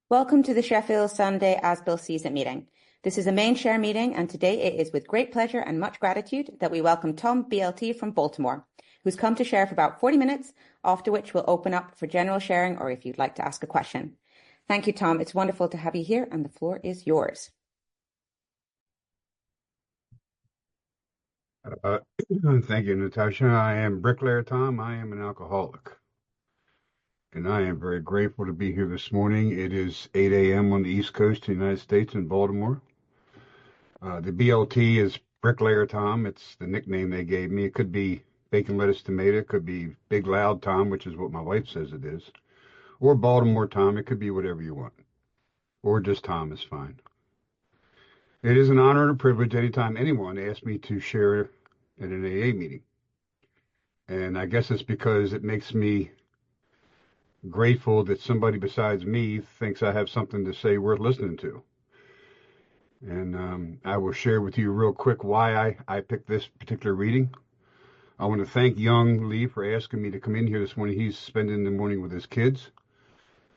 Welcome to the Sheffield Sunday As-Bill Season meeting. This is a main share meeting, and today it is with great pleasure and much gratitude that we welcome Tom BLT from Baltimore, who's come to share for about 40 minutes, after which we'll open up for general sharing or if you'd like to ask a question. Thank you, Tom. It's wonderful to have you here, and the floor is yours. Thank you, Natasha. I am Bricklayer Tom. I am an alcoholic. And I am very grateful to be here this morning. It is 8 a.m. on the East Coast of the United States in Baltimore. The BLT is Bricklayer Tom. It's the nickname they gave me. It could be Bacon Lettuce Tomato. It could be Big Loud Tom, which is what my wife says it is. Or Baltimore Tom. It could be whatever you want. Or just Tom is fine. It is an honor and a privilege anytime anyone asks me to share at an AA meeting. And I guess it's because it makes me grateful that somebody besides me thinks I have something to say worth listening to. And I will share with you real quick why I picked this particular reading. I want to thank young Lee for asking me to come in here this morning. He's spending the morning with his kids.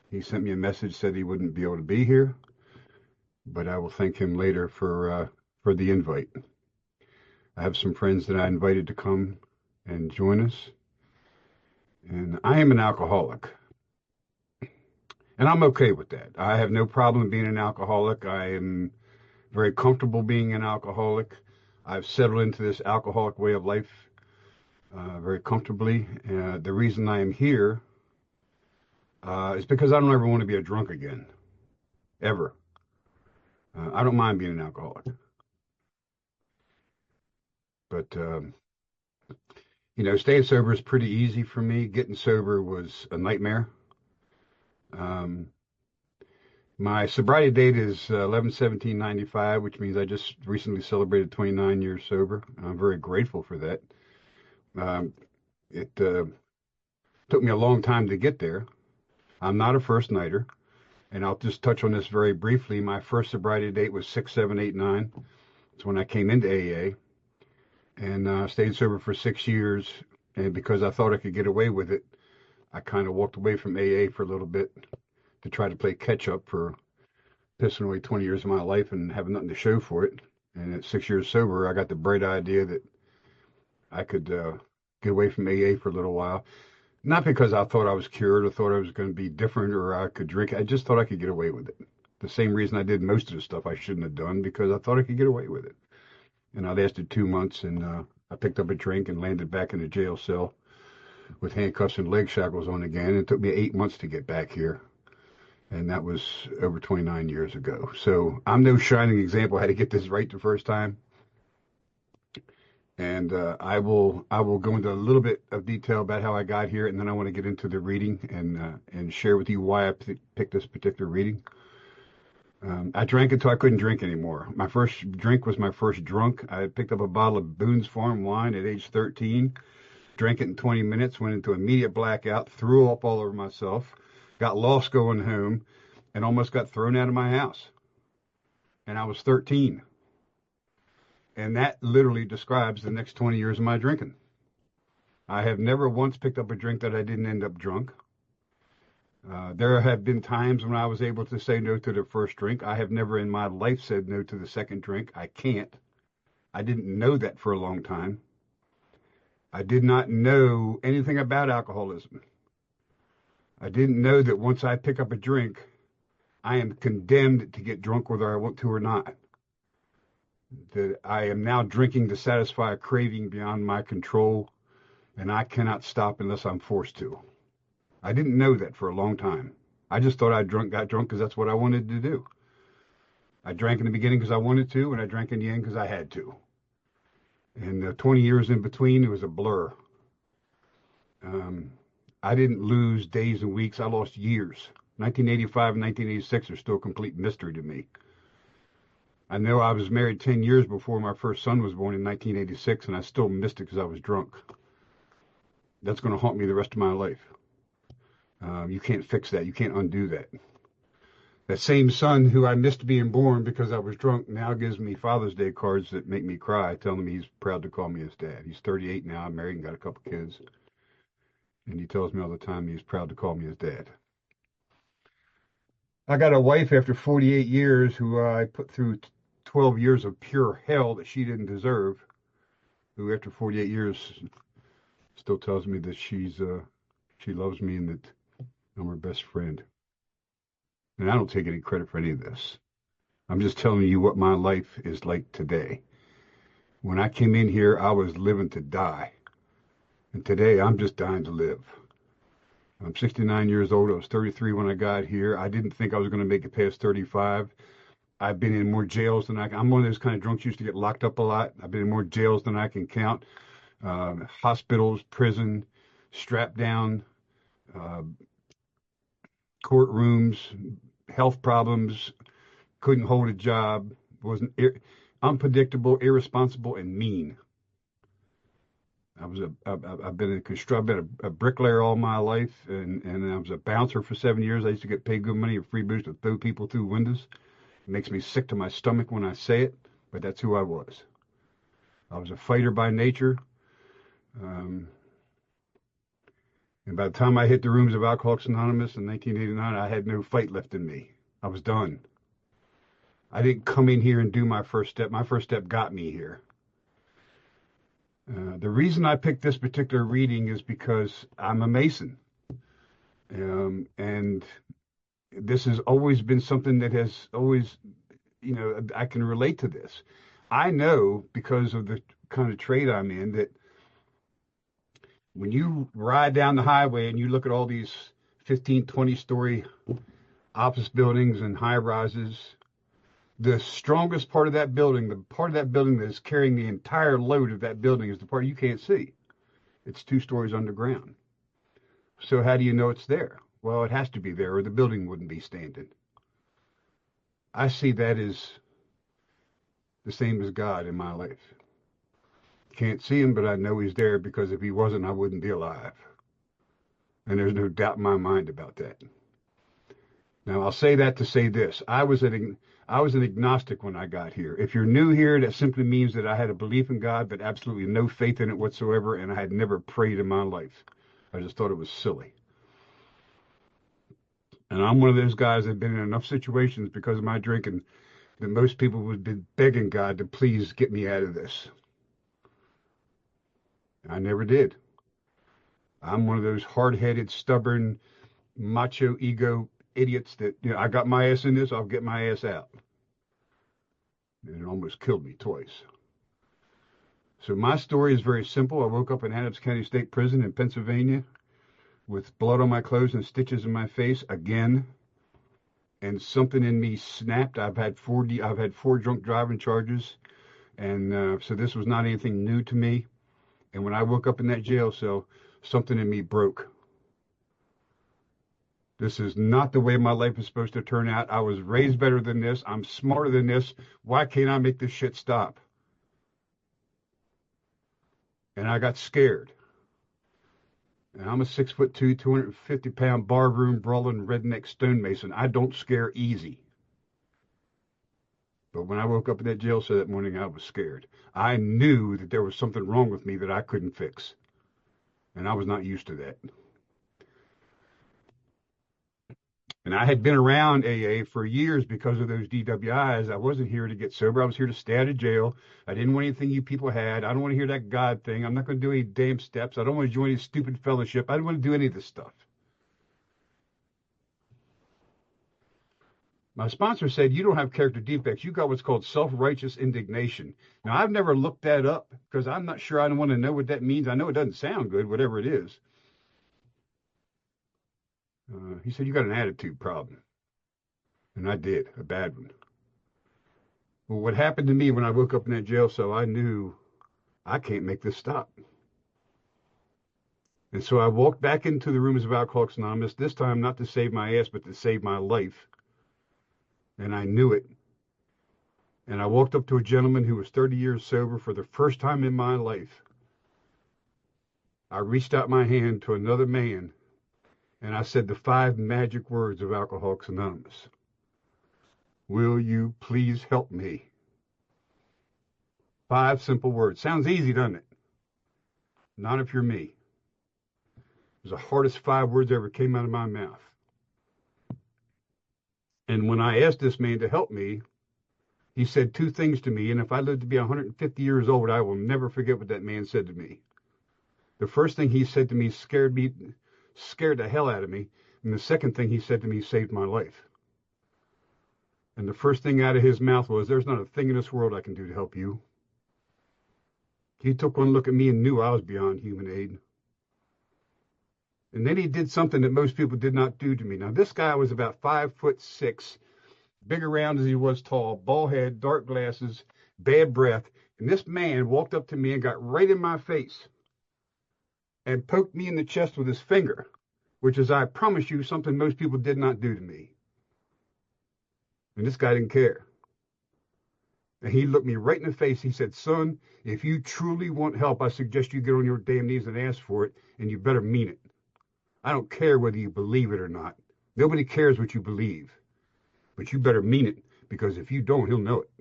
He sent me a message, said he wouldn't be able to be here, but I will thank him later for the invite. I have some friends that I invited to come and join us. And I am an alcoholic. And I'm okay with that. I have no problem being an alcoholic. I am very comfortable being an alcoholic. I've settled into this alcoholic way of life very comfortably. The reason I am here is because I don't ever want to be a drunk again, ever. I don't mind being an alcoholic. But, staying sober is pretty easy for me. Getting sober was a nightmare. My sobriety date is 11/17/95, which means I just recently celebrated 29 years sober. I'm very grateful for that. It took me a long time to get there. I'm not a first nighter, and I'll just touch on this very briefly. My first sobriety date was 6/7/89. It's when I came into AA, and stayed sober for 6 years. And because I thought I could get away with it, I kind of walked away from AA for a little bit to try to play catch up for pissing away 20 years of my life and having nothing to show for it. And at 6 years sober, I got the bright idea that I could get away from AA for a little while. Not because I thought I was cured or thought I was going to be different or I could drink. I just thought I could get away with it. The same reason I did most of the stuff I shouldn't have done, because I thought I could get away with it. And I lasted 2 months, and I picked up a drink and landed back in a jail cell with handcuffs and leg shackles on again. It took me 8 months to get back here. And that was over 29 years ago. So I'm no shining example how to get this right the first time. And I will go into a little bit of detail about how I got here, and then I want to get into the reading and share with you why I picked this particular reading. I drank until I couldn't drink anymore. My first drink was my first drunk. I picked up a bottle of Boone's Farm wine at age 13, drank it in 20 minutes, went into immediate blackout, threw up all over myself, got lost going home, and almost got thrown out of my house. And I was 13. And that literally describes the next 20 years of my drinking. I have never once picked up a drink that I didn't end up drunk. There have been times when I was able to say no to the first drink. I have never in my life said no to the second drink. I can't. I didn't know that for a long time. I did not know anything about alcoholism. I didn't know that once I pick up a drink, I am condemned to get drunk whether I want to or not. That I am now drinking to satisfy a craving beyond my control, and I cannot stop unless I'm forced to. I didn't know that for a long time. I just thought I got drunk because that's what I wanted to do. I drank in the beginning because I wanted to, and I drank in the end because I had to. And the 20 years in between, it was a blur. I didn't lose days and weeks. I lost years. 1985 and 1986 are still a complete mystery to me. I know I was married 10 years before my first son was born in 1986, and I still missed it because I was drunk. That's going to haunt me the rest of my life. You can't fix that. You can't undo that. That same son who I missed being born because I was drunk now gives me Father's Day cards that make me cry, telling me he's proud to call me his dad. He's 38 now, married and got a couple kids. And he tells me all the time he's proud to call me his dad. I got a wife after 48 years who I put through 12 years of pure hell that she didn't deserve, who after 48 years still tells me that she loves me and that I'm her best friend. And I don't take any credit for any of this. I'm just telling you what my life is like today. When I came in here, I was living to die. And today, I'm just dying to live. I'm 69 years old. I was 33 when I got here. I didn't think I was going to make it past 35. I've been in more jails than I'm one of those kind of drunks who used to get locked up a lot. I've been in more jails than I can count. Hospitals, prison, strapped down, uh, courtrooms, health problems, couldn't hold a job, wasn't unpredictable, irresponsible, and mean. I've been I've been a bricklayer all my life, and I was a bouncer for 7 years. I used to get paid good money and free booze to throw people through windows. It makes me sick to my stomach when I say it, but that's who I was. I was a fighter by nature, um, and by the time I hit the rooms of Alcoholics Anonymous in 1989, I had no fight left in me. I was done. I didn't come in here and do my first step. My first step got me here. The reason I picked this particular reading is because I'm a Mason. And this has always been something that has always, I can relate to this. I know because of the kind of trade I'm in that when you ride down the highway and you look at all these 15, 20-story office buildings and high rises, the strongest part of that building, the part of that building that is carrying the entire load of that building is the part you can't see. It's 2 stories underground. So how do you know it's there? Well, it has to be there or the building wouldn't be standing. I see that as the same as God in my life. Can't see him, but I know he's there because if he wasn't, I wouldn't be alive. And there's no doubt in my mind about that. Now, I'll say that to say this. I was an agnostic when I got here. If you're new here, that simply means that I had a belief in God, but absolutely no faith in it whatsoever, and I had never prayed in my life. I just thought it was silly. And I'm one of those guys that have been in enough situations because of my drinking that most people would be begging God to please get me out of this. I never did. I'm one of those hard-headed, stubborn, macho ego idiots that, I got my ass in this, I'll get my ass out. And it almost killed me twice. So my story is very simple. I woke up in Adams County State Prison in Pennsylvania with blood on my clothes and stitches in my face again. And something in me snapped. I've had four drunk driving charges, and so this was not anything new to me. And when I woke up in that jail cell, something in me broke. This is not the way my life is supposed to turn out. I was raised better than this. I'm smarter than this. Why can't I make this shit stop? And I got scared. And I'm a 6'2", 250-pound barroom brawling redneck stonemason. I don't scare easy. But when I woke up in that jail cell that morning, I was scared. I knew that there was something wrong with me that I couldn't fix. And I was not used to that. And I had been around AA for years because of those DWIs. I wasn't here to get sober. I was here to stay out of jail. I didn't want anything you people had. I don't want to hear that God thing. I'm not going to do any damn steps. I don't want to join any stupid fellowship. I don't want to do any of this stuff. My sponsor said, you don't have character defects. You got what's called self-righteous indignation. Now, I've never looked that up because I'm not sure I don't want to know what that means. I know it doesn't sound good, whatever it is. He said, you got an attitude problem. And I did, a bad one. Well, what happened to me when I woke up in that jail cell, I knew I can't make this stop. And so I walked back into the rooms of Alcoholics Anonymous, this time not to save my ass, but to save my life. And I knew it. And I walked up to a gentleman who was 30 years sober for the first time in my life. I reached out my hand to another man, and I said the 5 magic words of Alcoholics Anonymous. Will you please help me? 5 simple words. Sounds easy, doesn't it? Not if you're me. It was the hardest 5 words that ever came out of my mouth. And when I asked this man to help me, he said two things to me. And if I live to be 150 years old, I will never forget what that man said to me. The first thing he said to me scared the hell out of me. And the second thing he said to me saved my life. And the first thing out of his mouth was, "There's not a thing in this world I can do to help you." He took one look at me and knew I was beyond human aid. And then he did something that most people did not do to me. Now, this guy was about 5'6", big around as he was tall, bald head, dark glasses, bad breath. And this man walked up to me and got right in my face and poked me in the chest with his finger, which is, I promise you, something most people did not do to me. And this guy didn't care. And he looked me right in the face. He said, "Son, if you truly want help, I suggest you get on your damn knees and ask for it, and you better mean it. I don't care whether you believe it or not. Nobody cares what you believe. But you better mean it, because if you don't, he'll know it."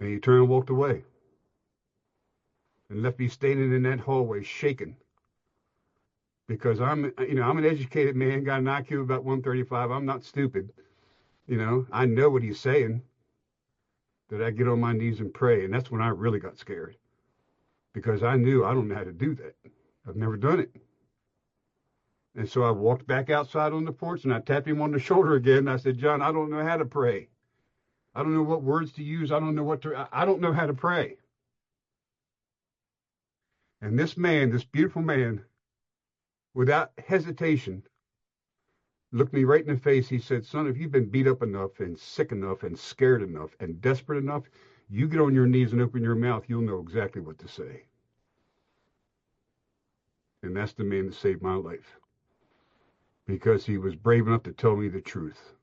And he turned and walked away and left me standing in that hallway shaking. Because I'm an educated man, got an IQ of about 135. I'm not stupid. I know what he's saying, that I get on my knees and pray. And that's when I really got scared, because I knew I don't know how to do that. I've never done it. And so I walked back outside on the porch and I tapped him on the shoulder again. And I said, "John, I don't know how to pray. I don't know what words to use. I don't know how to pray." And this man, this beautiful man, without hesitation, looked me right in the face. He said, "Son, if you've been beat up enough and sick enough and scared enough and desperate enough, you get on your knees and open your mouth, you'll know exactly what to say." And that's the man that saved my life, because he was brave enough to tell me the truth.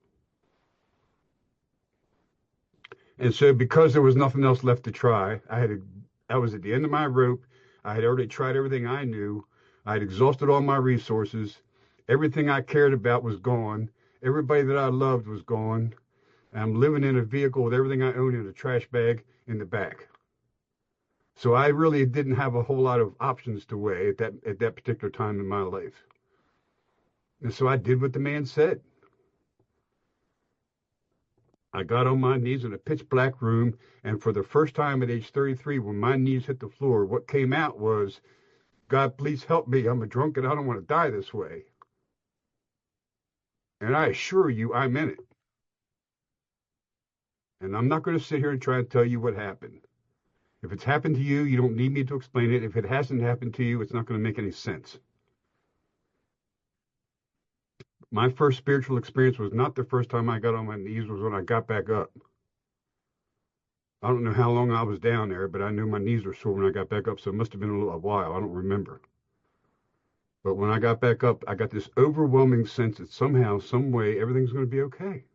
And so, because there was nothing else left to try, I was at the end of my rope. I had already tried everything I knew. I had exhausted all my resources. Everything I cared about was gone. Everybody that I loved was gone. I'm living in a vehicle with everything I own in a trash bag in the back. So I really didn't have a whole lot of options to weigh at that particular time in my life. And so I did what the man said. I got on my knees in a pitch black room, and for the first time at age 33, when my knees hit the floor, what came out was, "God, please help me. I'm a drunk and I don't want to die this way." And I assure you, I'm in it. And I'm not going to sit here and try and tell you what happened. If it's happened to you, you don't need me to explain it. If it hasn't happened to you, it's not going to make any sense. My first spiritual experience was not the first time I got on my knees, was when I got back up. I don't know how long I was down there, but I knew my knees were sore when I got back up, so it must have been a while. I don't remember. But when I got back up, I got this overwhelming sense that somehow, some way, everything's going to be okay.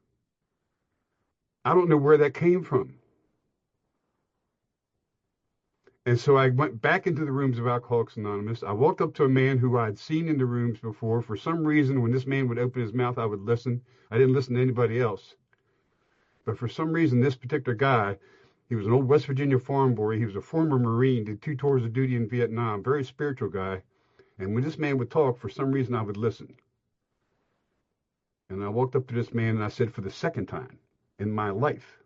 I don't know where that came from. And so I went back into the rooms of Alcoholics Anonymous. I walked up to a man who I'd seen in the rooms before. For some reason, when this man would open his mouth, I would listen. I didn't listen to anybody else. But for some reason, this particular guy, he was an old West Virginia farm boy. He was a former Marine, did 2 tours of duty in Vietnam, very spiritual guy. And when this man would talk, for some reason, I would listen. And I walked up to this man and I said, for the second time in my life,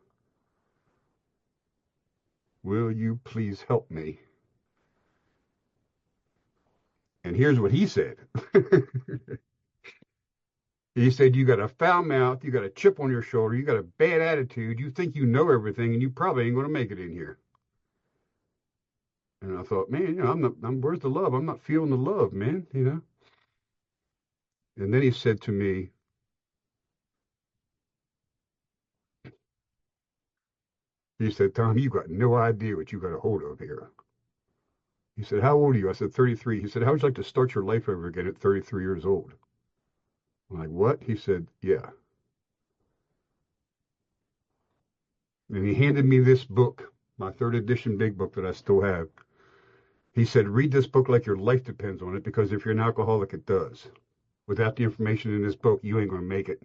"Will you please help me?" And here's what he said. He said, "You got a foul mouth, you got a chip on your shoulder, you got a bad attitude, you think you know everything, and you probably ain't going to make it in here." And I thought, man, where's the love? I'm not feeling the love, man. And then he said to me, he said, "Tom, you got no idea what you got a hold of here." He said, "How old are you?" I said, 33. He said, "How would you like to start your life over again at 33 years old?" I'm like, "What?" He said, "Yeah." And he handed me this book, my 3rd edition big book that I still have. He said, "Read this book like your life depends on it, because if you're an alcoholic, it does. Without the information in this book, you ain't going to make it."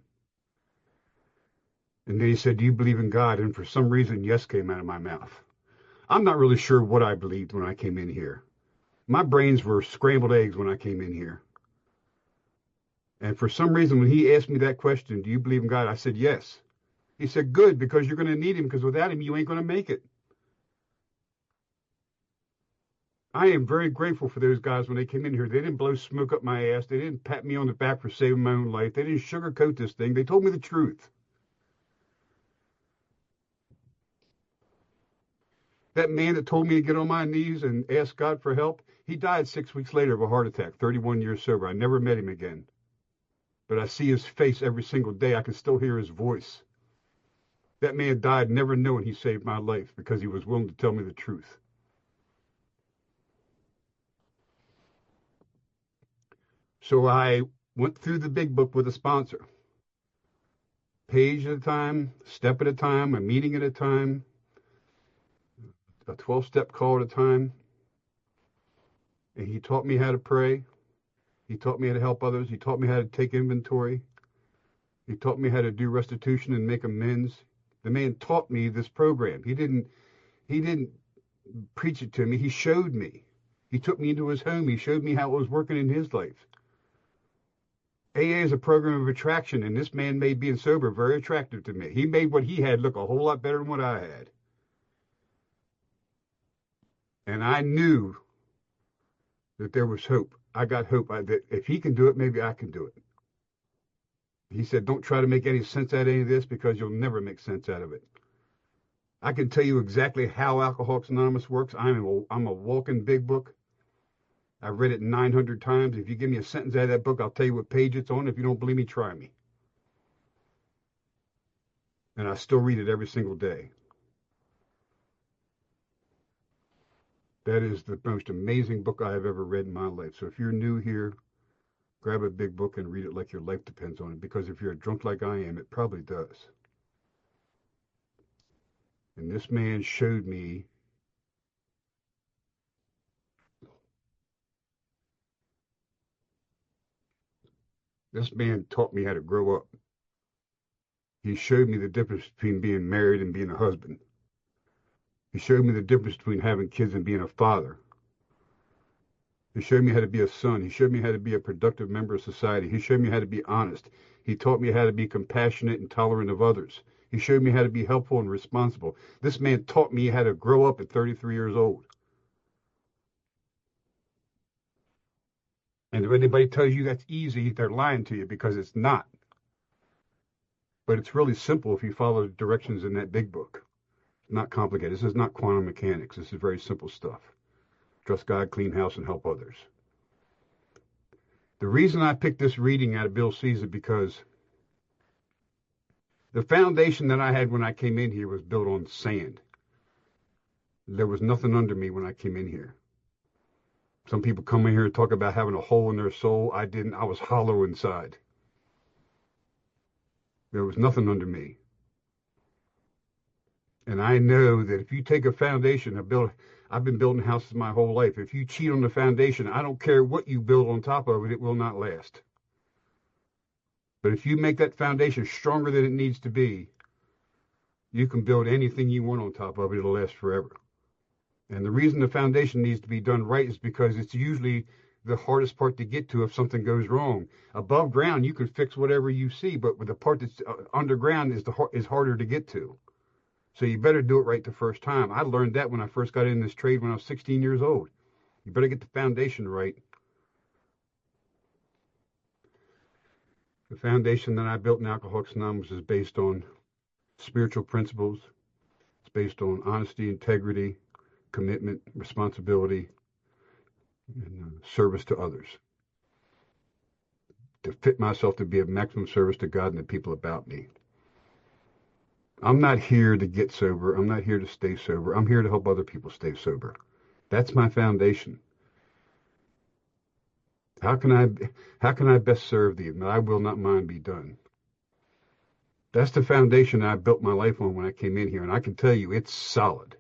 And then he said, "Do you believe in God?" And for some reason, yes came out of my mouth. I'm not really sure what I believed when I came in here. My brains were scrambled eggs when I came in here. And for some reason, when he asked me that question, do you believe in God? I said, yes. He said, good, because you're going to need him, because without him, you ain't going to make it. I am very grateful for those guys when they came in here. They didn't blow smoke up my ass. They didn't pat me on the back for saving my own life. They didn't sugarcoat this thing. They told me the truth. That man that told me to get on my knees and ask God for help, he died 6 weeks later of a heart attack, 31 years sober. I never met him again. But I see his face every single day. I can still hear his voice. That man died never knowing he saved my life because he was willing to tell me the truth. So I went through the big book with a sponsor. Page at a time, step at a time, a meeting at a time, a 12-step call at a time. And he taught me how to pray. He taught me how to help others. He taught me how to take inventory. He taught me how to do restitution and make amends. The man taught me this program. He didn't preach it to me. He showed me. He took me into his home. He showed me how it was working in his life. AA is a program of attraction, and this man made being sober very attractive to me. He made what he had look a whole lot better than what I had. And I knew that there was hope. I got hope that if he can do it, maybe I can do it. He said, don't try to make any sense out of any of this because you'll never make sense out of it. I can tell you exactly how Alcoholics Anonymous works. I'm a walking big book. I've read it 900 times. If you give me a sentence out of that book, I'll tell you what page it's on. If you don't believe me, try me. And I still read it every single day. That is the most amazing book I have ever read in my life. So if you're new here, grab a big book and read it like your life depends on it. Because if you're a drunk like I am, it probably does. And this man showed me this man taught me how to grow up. He showed me the difference between being married and being a husband. He showed me the difference between having kids and being a father. He showed me how to be a son. He showed me how to be a productive member of society. He showed me how to be honest. He taught me how to be compassionate and tolerant of others. He showed me how to be helpful and responsible. This man taught me how to grow up at 33 years old. And if anybody tells you that's easy, they're lying to you because it's not. But it's really simple if you follow the directions in that big book. It's not complicated. This is not quantum mechanics. This is very simple stuff. Trust God, clean house, and help others. The reason I picked this reading out of Bill C's is because the foundation that I had when I came in here was built on sand. There was nothing under me when I came in here. Some people come in here and talk about having a hole in their soul. I didn't. I was hollow inside. There was nothing under me. And I know that if you take a foundation, I've been building houses my whole life. If you cheat on the foundation, I don't care what you build on top of it, it will not last. But if you make that foundation stronger than it needs to be, you can build anything you want on top of it. It'll last forever. And the reason the foundation needs to be done right is because it's usually the hardest part to get to if something goes wrong. Above ground, you can fix whatever you see, but with the part that's underground is harder to get to. So you better do it right the first time. I learned that when I first got in this trade when I was 16 years old. You better get the foundation right. The foundation that I built in Alcoholics Anonymous is based on spiritual principles. It's based on honesty, integrity, commitment, responsibility, and service to others. To fit myself to be of maximum service to God and the people about me. I'm not here to get sober. I'm not here to stay sober. I'm here to help other people stay sober. That's my foundation. How can I best serve thee? And I will not mine be done. That's the foundation I built my life on when I came in here, and I can tell you it's solid.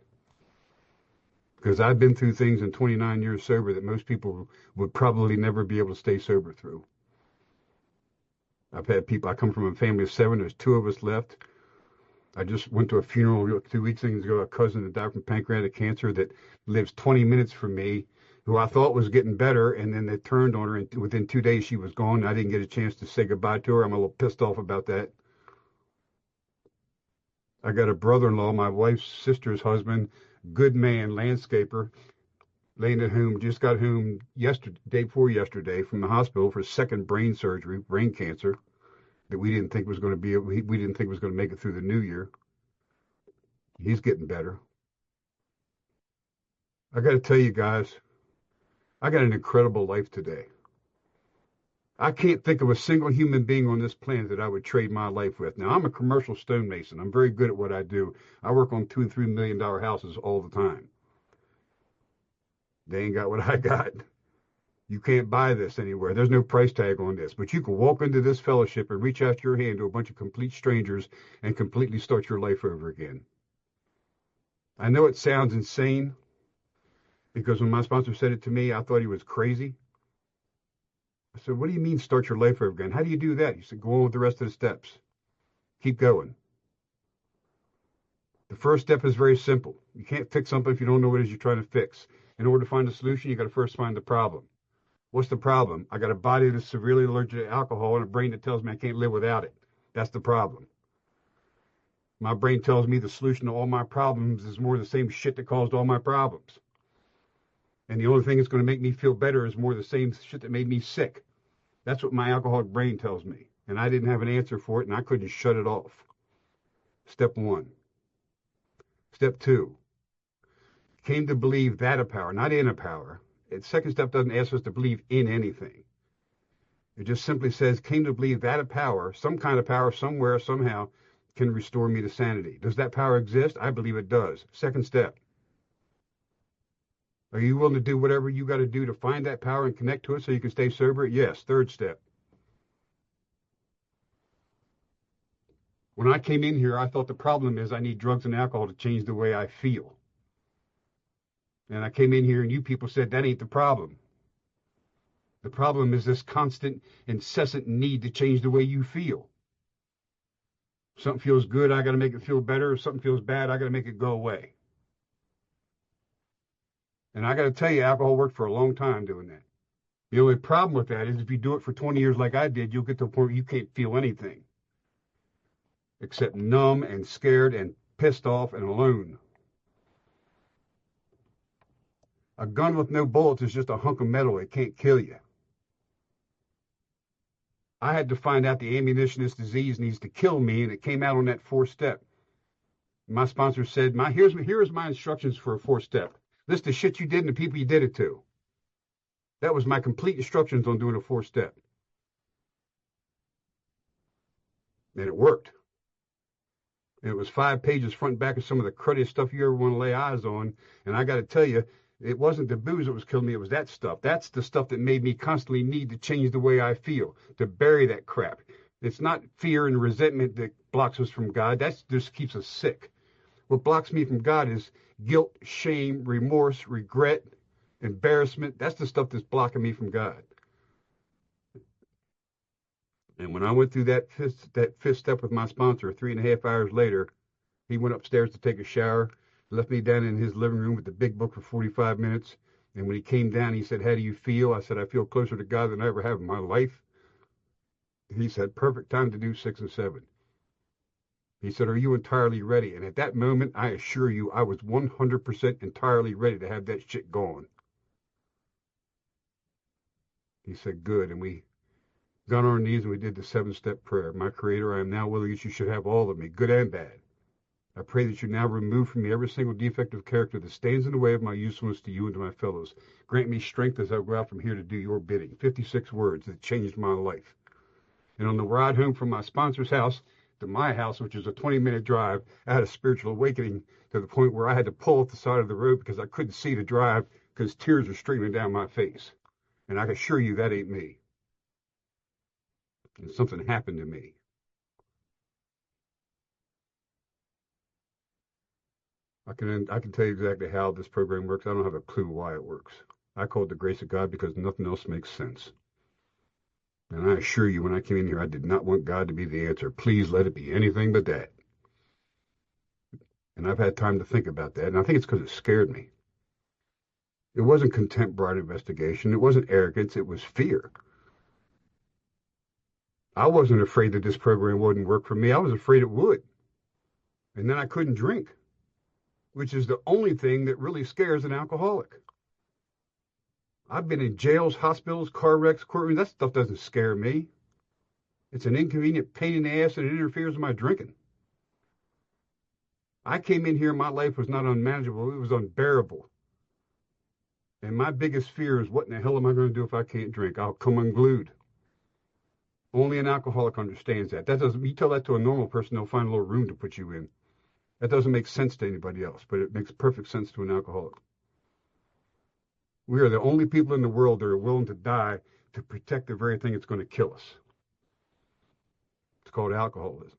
Because I've been through things in 29 years sober that most people would probably never be able to stay sober through. I've had people, I come from a family of 7, there's 2 of us left. I just went to a funeral 2 weeks ago, a cousin that died from pancreatic cancer that lives 20 minutes from me, who I thought was getting better, and then they turned on her, and within 2 days she was gone. I didn't get a chance to say goodbye to her. I'm a little pissed off about that. I got a brother-in-law, my wife's sister's husband, good man, landscaper, laying at home, just got home yesterday, day before yesterday, from the hospital for second brain surgery, brain cancer, that we didn't think was going to be, we didn't think was going to make it through the new year. He's getting better. I got to tell you guys, I got an incredible life today. I can't think of a single human being on this planet that I would trade my life with. Now, I'm a commercial stonemason. I'm very good at what I do. I work on $2 and $3 million houses all the time. They ain't got what I got. You can't buy this anywhere. There's no price tag on this. But you can walk into this fellowship and reach out your hand to a bunch of complete strangers and completely start your life over again. I know it sounds insane because when my sponsor said it to me, I thought he was crazy. I said, what do you mean start your life over again? How do you do that? He said, go on with the rest of the steps. Keep going. The first step is very simple. You can't fix something if you don't know what it is you're trying to fix. In order to find a solution, you got to first find the problem. What's the problem? I got a body that's severely allergic to alcohol and a brain that tells me I can't live without it. That's the problem. My brain tells me the solution to all my problems is more of the same shit that caused all my problems. And the only thing that's going to make me feel better is more of the same shit that made me sick. That's what my alcoholic brain tells me. And I didn't have an answer for it, and I couldn't shut it off. Step one. Step two. Came to believe that a power, not in a power. The second step doesn't ask us to believe in anything. It just simply says, came to believe that a power, some kind of power, somewhere, somehow, can restore me to sanity. Does that power exist? I believe it does. Second step. Are you willing to do whatever you got to do to find that power and connect to it so you can stay sober? Yes. Third step. When I came in here, I thought the problem is I need drugs and alcohol to change the way I feel. And I came in here and you people said that ain't the problem. The problem is this constant, incessant need to change the way you feel. Something feels good, I got to make it feel better. If something feels bad, I got to make it go away. And I got to tell you, alcohol worked for a long time doing that. The only problem with that is if you do it for 20 years like I did, you'll get to a point where you can't feel anything except numb and scared and pissed off and alone. A gun with no bullets is just a hunk of metal. It can't kill you. I had to find out the ammunition this disease needs to kill me, and it came out on that fourth step. My sponsor said, here's my instructions for a fourth step. List the shit you did and the people you did it to. That was my complete instructions on doing a fourth step. And it worked. And it was 5 pages front and back of some of the cruddiest stuff you ever want to lay eyes on. And I got to tell you, it wasn't the booze that was killing me. It was that stuff. That's the stuff that made me constantly need to change the way I feel, to bury that crap. It's not fear and resentment that blocks us from God. That just keeps us sick. What blocks me from God is guilt, shame, remorse, regret, embarrassment. That's the stuff that's blocking me from God. And when I went through that fifth step with my sponsor, 3.5 hours later, he went upstairs to take a shower, left me down in his living room with the big book for 45 minutes. And when he came down, he said, how do you feel? I said, I feel closer to God than I ever have in my life. He said, perfect time to do 6 and 7. He said, are you entirely ready? And at that moment, I assure you, I was 100% entirely ready to have that shit gone. He said, good. And we got on our knees and we did the 7-step prayer. My Creator, I am now willing that you should have all of me, good and bad. I pray that you now remove from me every single defect of character that stands in the way of my usefulness to you and to my fellows. Grant me strength as I go out from here to do your bidding. 56 words that changed my life. And on the ride home from my sponsor's house to my house, which is a 20-minute drive, I had a spiritual awakening to the point where I had to pull off the side of the road because I couldn't see to drive because tears were streaming down my face. And I can assure you that ain't me. And something happened to me. I can tell you exactly how this program works. I don't have a clue why it works. I call it the grace of God because nothing else makes sense. And I assure you, when I came in here, I did not want God to be the answer. Please let it be anything but that. And I've had time to think about that. And I think it's because it scared me. It wasn't contempt brought investigation. It wasn't arrogance. It was fear. I wasn't afraid that this program wouldn't work for me. I was afraid it would. And then I couldn't drink, which is the only thing that really scares an alcoholic. I've been in jails, hospitals, car wrecks, courtrooms. That stuff doesn't scare me. It's an inconvenient pain in the ass and it interferes with my drinking. I came in here, my life was not unmanageable. It was unbearable. And my biggest fear is, what in the hell am I going to do if I can't drink? I'll come unglued. Only an alcoholic understands that. That doesn't. You tell that to a normal person, they'll find a little room to put you in. That doesn't make sense to anybody else, but it makes perfect sense to an alcoholic. We are the only people in the world that are willing to die to protect the very thing that's going to kill us. It's called alcoholism.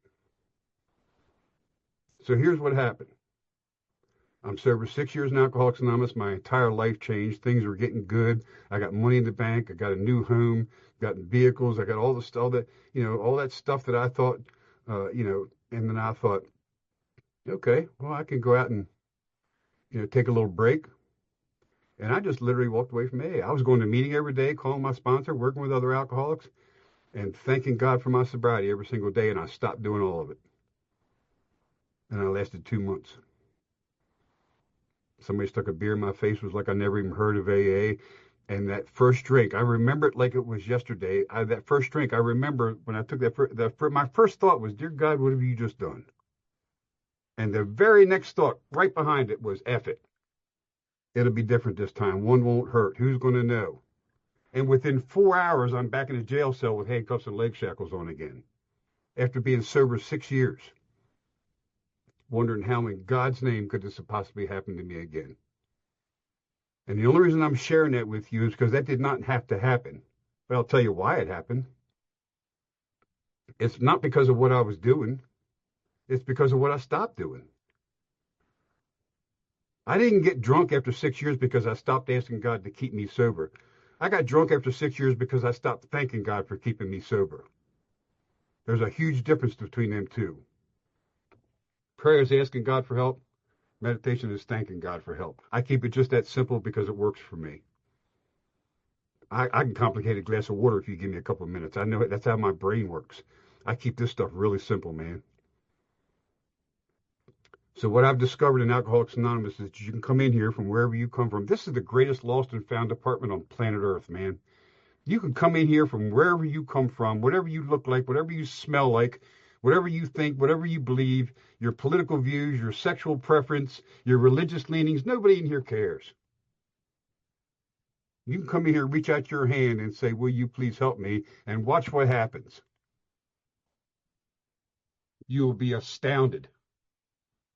So here's what happened. I'm sober 6 years in Alcoholics Anonymous. My entire life changed. Things were getting good. I got money in the bank. I got a new home, got vehicles. I got all the stuff that, all that stuff that I thought, and then I thought, okay, well, I can go out and, take a little break. And I just literally walked away from AA. I was going to a meeting every day, calling my sponsor, working with other alcoholics, and thanking God for my sobriety every single day. And I stopped doing all of it. And I lasted 2 months. Somebody stuck a beer in my face. It was like I never even heard of AA. And that first drink, I remember it like it was yesterday. That first drink, I remember when I took my first thought was, dear God, what have you just done? And the very next thought right behind it was, F it. It'll be different this time. One won't hurt. Who's going to know? And within 4 hours, I'm back in a jail cell with handcuffs and leg shackles on again. After being sober 6 years. Wondering how in God's name could this have possibly happened to me again. And the only reason I'm sharing that with you is because that did not have to happen. But I'll tell you why it happened. It's not because of what I was doing. It's because of what I stopped doing. I didn't get drunk after 6 years because I stopped asking God to keep me sober. I got drunk after 6 years because I stopped thanking God for keeping me sober. There's a huge difference between them two. Prayer is asking God for help. Meditation is thanking God for help. I keep it just that simple because it works for me. I can complicate a glass of water if you give me a couple of minutes. I know it. That's how my brain works. I keep this stuff really simple, man. So what I've discovered in Alcoholics Anonymous is that you can come in here from wherever you come from. This is the greatest lost and found department on planet Earth, man. You can come in here from wherever you come from, whatever you look like, whatever you smell like, whatever you think, whatever you believe, your political views, your sexual preference, your religious leanings. Nobody in here cares. You can come in here, reach out your hand and say, will you please help me? And watch what happens. You will be astounded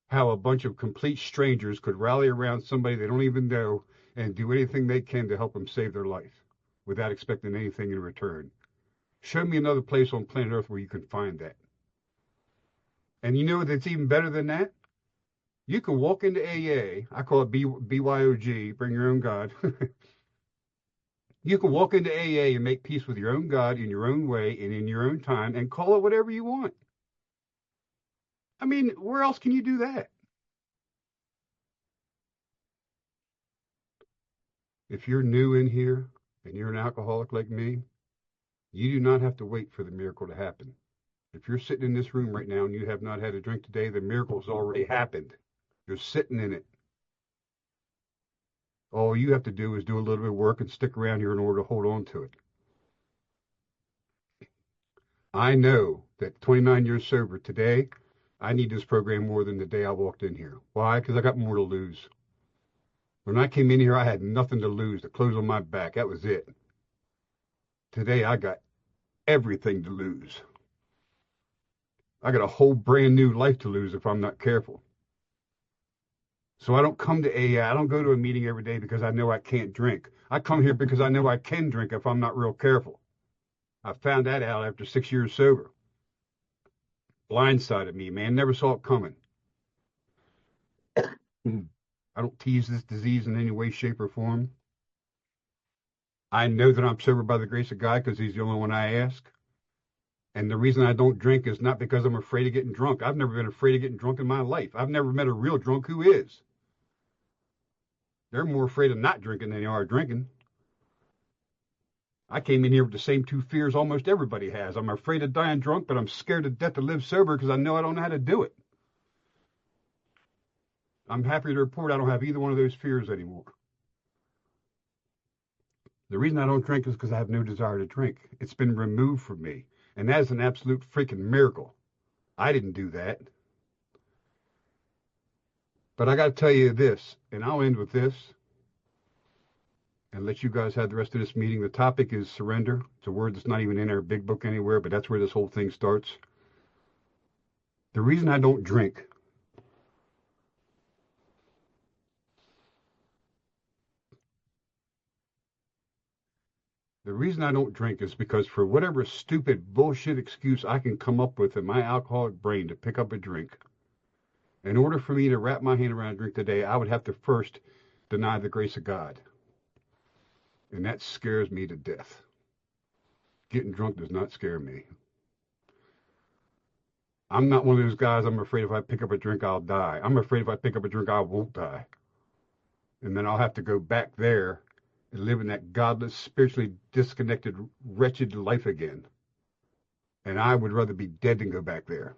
how a bunch of complete strangers could rally around somebody they don't even know and do anything they can to help them save their life without expecting anything in return. Show me another place on planet Earth where you can find that. And you know that's even better than that? You can walk into AA. I call it BYOG, bring your own God. You can walk into AA and make peace with your own God in your own way and in your own time and call it whatever you want. I mean, where else can you do that? If you're new in here and you're an alcoholic like me, you do not have to wait for the miracle to happen. If you're sitting in this room right now and you have not had a drink today, the miracle's already happened. You're sitting in it. All you have to do is do a little bit of work and stick around here in order to hold on to it. I know that 29 years sober today, I need this program more than the day I walked in here. Why? Because I got more to lose. When I came in here, I had nothing to lose. The clothes on my back, that was it. Today, I got everything to lose. I got a whole brand new life to lose if I'm not careful. So I don't come to AA. I don't go to a meeting every day because I know I can't drink. I come here because I know I can drink if I'm not real careful. I found that out after 6 years sober. Blindsided me, man. Never saw it coming. I don't tease this disease in any way, shape, or form. I know that I'm sober by the grace of God because he's the only one I ask. And the reason I don't drink is not because I'm afraid of getting drunk. I've never been afraid of getting drunk in my life. I've never met a real drunk who is. They're more afraid of not drinking than they are drinking. I came in here with the same two fears almost everybody has. I'm afraid of dying drunk, but I'm scared to death to live sober because I know I don't know how to do it. I'm happy to report I don't have either one of those fears anymore. The reason I don't drink is because I have no desire to drink. It's been removed from me. And that is an absolute freaking miracle. I didn't do that. But I got to tell you this, and I'll end with this and let you guys have the rest of this meeting. The topic is surrender. It's a word that's not even in our big book anywhere, but that's where this whole thing starts. The reason I don't drink is because for whatever stupid bullshit excuse I can come up with in my alcoholic brain to pick up a drink, in order for me to wrap my hand around a drink today, I would have to first deny the grace of God. And that scares me to death. Getting drunk does not scare me. I'm not one of those guys, I'm afraid if I pick up a drink, I'll die. I'm afraid if I pick up a drink, I won't die. And then I'll have to go back there and live in that godless, spiritually disconnected, wretched life again. And I would rather be dead than go back there.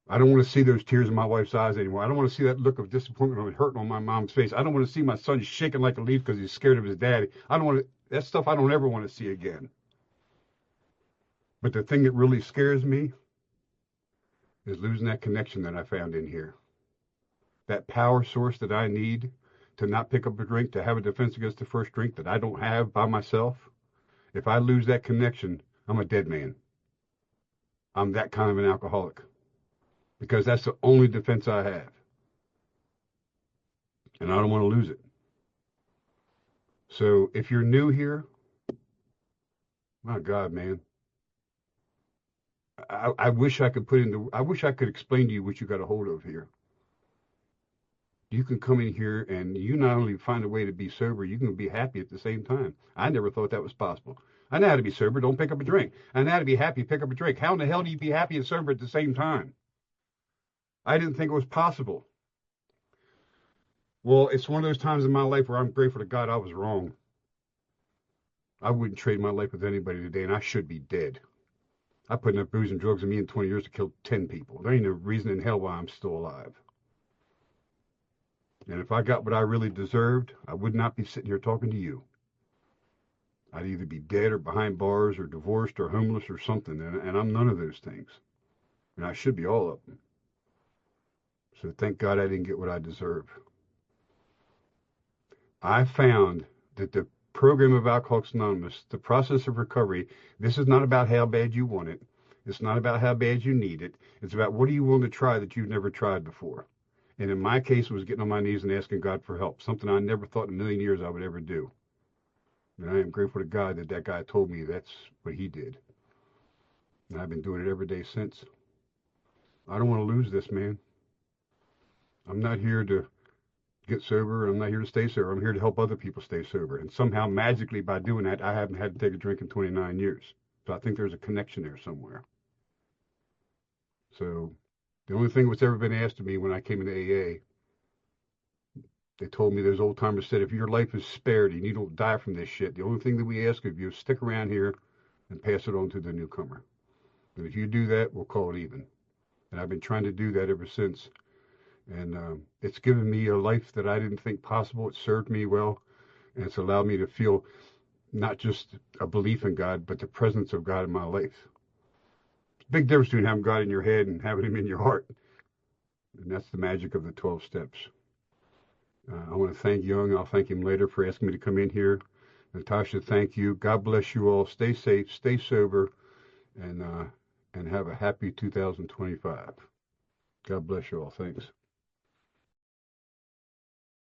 I don't want to see those tears in my wife's eyes anymore. I don't want to see that look of disappointment and hurt on my mom's face. I don't want to see my son shaking like a leaf because he's scared of his daddy. I don't want to, that stuff I don't ever want to see again. But the thing that really scares me is losing that connection that I found in here. That power source that I need to not pick up a drink, to have a defense against the first drink that I don't have by myself. If I lose that connection, I'm a dead man. I'm that kind of an alcoholic. Because that's the only defense I have. And I don't want to lose it. So if you're new here, my God, man, I wish I could I wish I could explain to you what you got a hold of here. You can come in here and you not only find a way to be sober, you can be happy at the same time. I never thought that was possible. I know how to be sober, don't pick up a drink. I know how to be happy, pick up a drink. How in the hell do you be happy and sober at the same time? I didn't think it was possible. Well, it's one of those times in my life where I'm grateful to God I was wrong. I wouldn't trade my life with anybody today, and I should be dead. I put enough booze and drugs in me in 20 years to kill 10 people. There ain't no reason in hell why I'm still alive. And if I got what I really deserved, I would not be sitting here talking to you. I'd either be dead or behind bars or divorced or homeless or something, and I'm none of those things. And I should be all of them. So thank God I didn't get what I deserve. I found that the program of Alcoholics Anonymous, the process of recovery, this is not about how bad you want it. It's not about how bad you need it. It's about what are you willing to try that you've never tried before. And in my case, it was getting on my knees and asking God for help, something I never thought in a million years I would ever do. And I am grateful to God that that guy told me that's what he did. And I've been doing it every day since. I don't want to lose this, man. I'm not here to get sober. I'm not here to stay sober. I'm here to help other people stay sober. And somehow, magically, by doing that, I haven't had to take a drink in 29 years. So I think there's a connection there somewhere. So the only thing that's ever been asked of me when I came into AA, they told me, those old timers said, if your life is spared and you don't die from this shit, the only thing that we ask of you is stick around here and pass it on to the newcomer. And if you do that, we'll call it even. And I've been trying to do that ever since. And it's given me a life that I didn't think possible. It served me well. And it's allowed me to feel not just a belief in God, but the presence of God in my life. It's a big difference between having God in your head and having him in your heart. And that's the magic of the 12 steps. I want to thank Young. I'll thank him later for asking me to come in here. Natasha, thank you. God bless you all. Stay safe, stay sober, and have a happy 2025. God bless you all. Thanks.